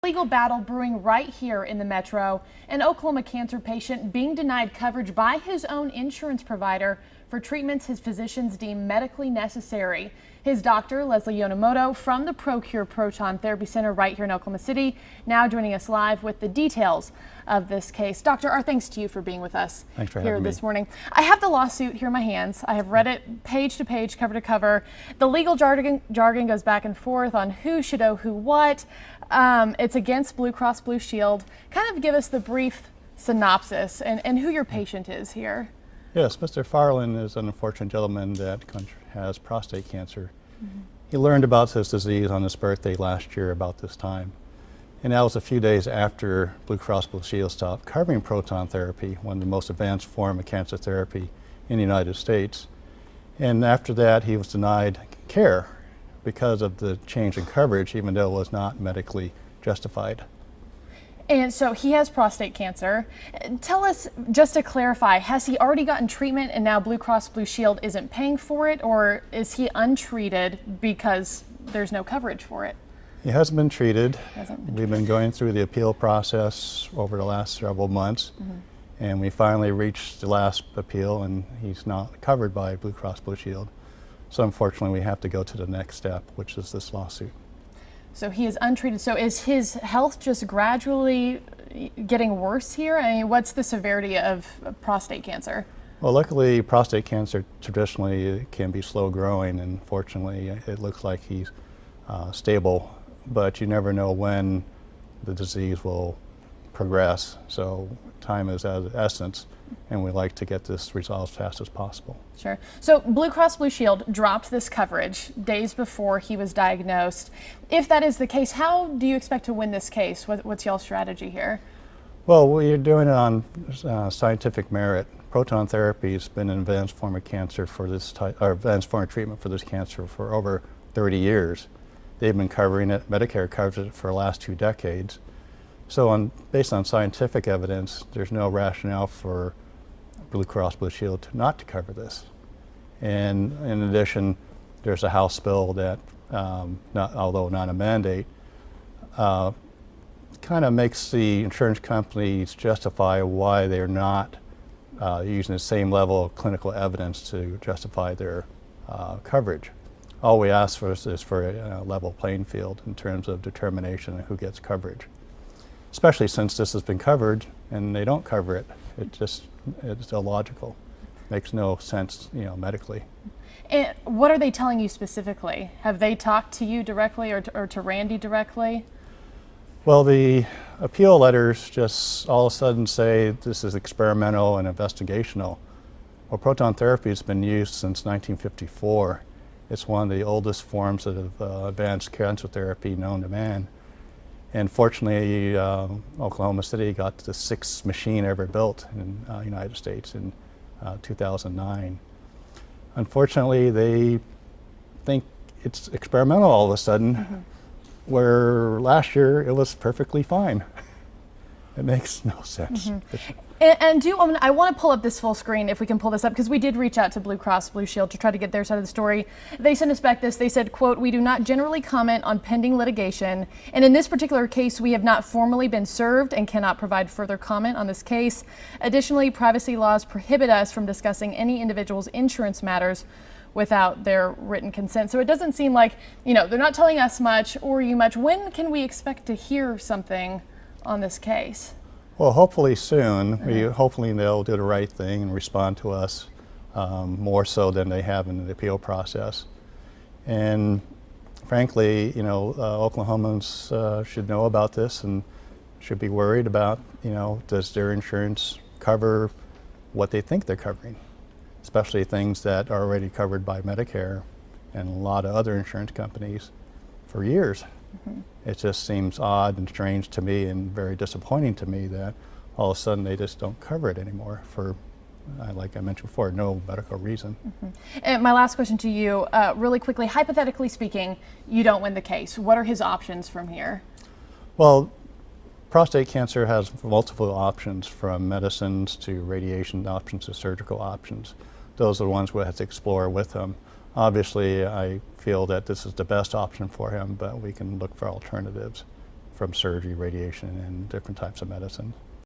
Legal battle brewing right here in the metro. An Oklahoma cancer patient being denied coverage by his own insurance provider for treatments his physicians deem medically necessary. His doctor, Leslie Yonemoto, from the ProCure Proton Therapy Center right here in Oklahoma City, now joining us live with the details of this case. Doctor, our thanks to you for being with us here this morning. I have the lawsuit here in my hands. I have read it page to page, cover to cover. The legal jargon goes back and forth on who should owe who what. It's against Blue Cross Blue Shield. Kind of give us the brief synopsis and who your patient is here. Yes, Mr. Farland is an unfortunate gentleman that has prostate cancer. He learned about this disease on his birthday last year about this time. And that was a few days after Blue Cross Blue Shield stopped covering proton therapy, one of the most advanced form of cancer therapy in the United States. And after that, he was denied care because of the change in coverage, even though it was not medically justified. And so he has prostate cancer. Tell us, just to clarify, has he already gotten treatment and now Blue Cross Blue Shield isn't paying for it, or is he untreated because there's no coverage for it? He hasn't been treated. We've been going through the appeal process over the last several months, and we finally reached the last appeal, and he's not covered by Blue Cross Blue Shield. So unfortunately, we have to go to the next step, which is this lawsuit. So he is untreated. So is his health just gradually getting worse here? I mean, what's the severity of prostate cancer? Well, luckily, prostate cancer traditionally can be slow growing, and fortunately, it looks like he's stable, but you never know when the disease will progress. So time is of essence, and we like to get this resolved as fast as possible. Sure. So Blue Cross Blue Shield dropped this coverage days before he was diagnosed. If that is the case, how do you expect to win this case? What's y'all's strategy here? Well, we're doing it on scientific merit. Proton therapy has been an advanced form of cancer for this type, or advanced form of treatment for this cancer for over 30 years. They've been covering it. Medicare covers it for the last 2 decades. So based on scientific evidence, there's no rationale for Blue Cross Blue Shield not to cover this. And in addition, there's a House bill that, although not a mandate, kind of makes the insurance companies justify why they're not using the same level of clinical evidence to justify their coverage. All we ask for is for a level playing field in terms of determination of who gets coverage, especially since this has been covered and they don't cover it. It's illogical. Makes no sense, medically. And what are they telling you specifically? Have they talked to you directly or to Randy directly? Well, the appeal letters just all of a sudden say this is experimental and investigational. Well, proton therapy has been used since 1954. It's one of the oldest forms of advanced cancer therapy known to man. And fortunately, Oklahoma City got the 6th machine ever built in the United States in 2009. Unfortunately, they think it's experimental all of a sudden, where last year it was perfectly fine. It makes no sense. I want to pull up this full screen if we can pull this up, because we did reach out to Blue Cross Blue Shield to try to get their side of the story. They sent us back this. They said, quote, "We do not generally comment on pending litigation, and in this particular case we have not formally been served and cannot provide further comment on this case. Additionally, privacy laws prohibit us from discussing any individual's insurance matters without their written consent." So it doesn't seem like, they're not telling us much or you much. When can we expect to hear something on this case? Well, hopefully soon. Hopefully they'll do the right thing and respond to us more so than they have in the appeal process. And frankly, Oklahomans should know about this and should be worried about, does their insurance cover what they think they're covering, especially things that are already covered by Medicare and a lot of other insurance companies for years. It just seems odd and strange to me and very disappointing to me that all of a sudden they just don't cover it anymore for, like I mentioned before, no medical reason. And my last question to you, really quickly, hypothetically speaking, you don't win the case. What are his options from here? Well, prostate cancer has multiple options, from medicines to radiation options to surgical options. Those are the ones we have to explore with him. Obviously, I feel that this is the best option for him, but we can look for alternatives from surgery, radiation, and different types of medicine.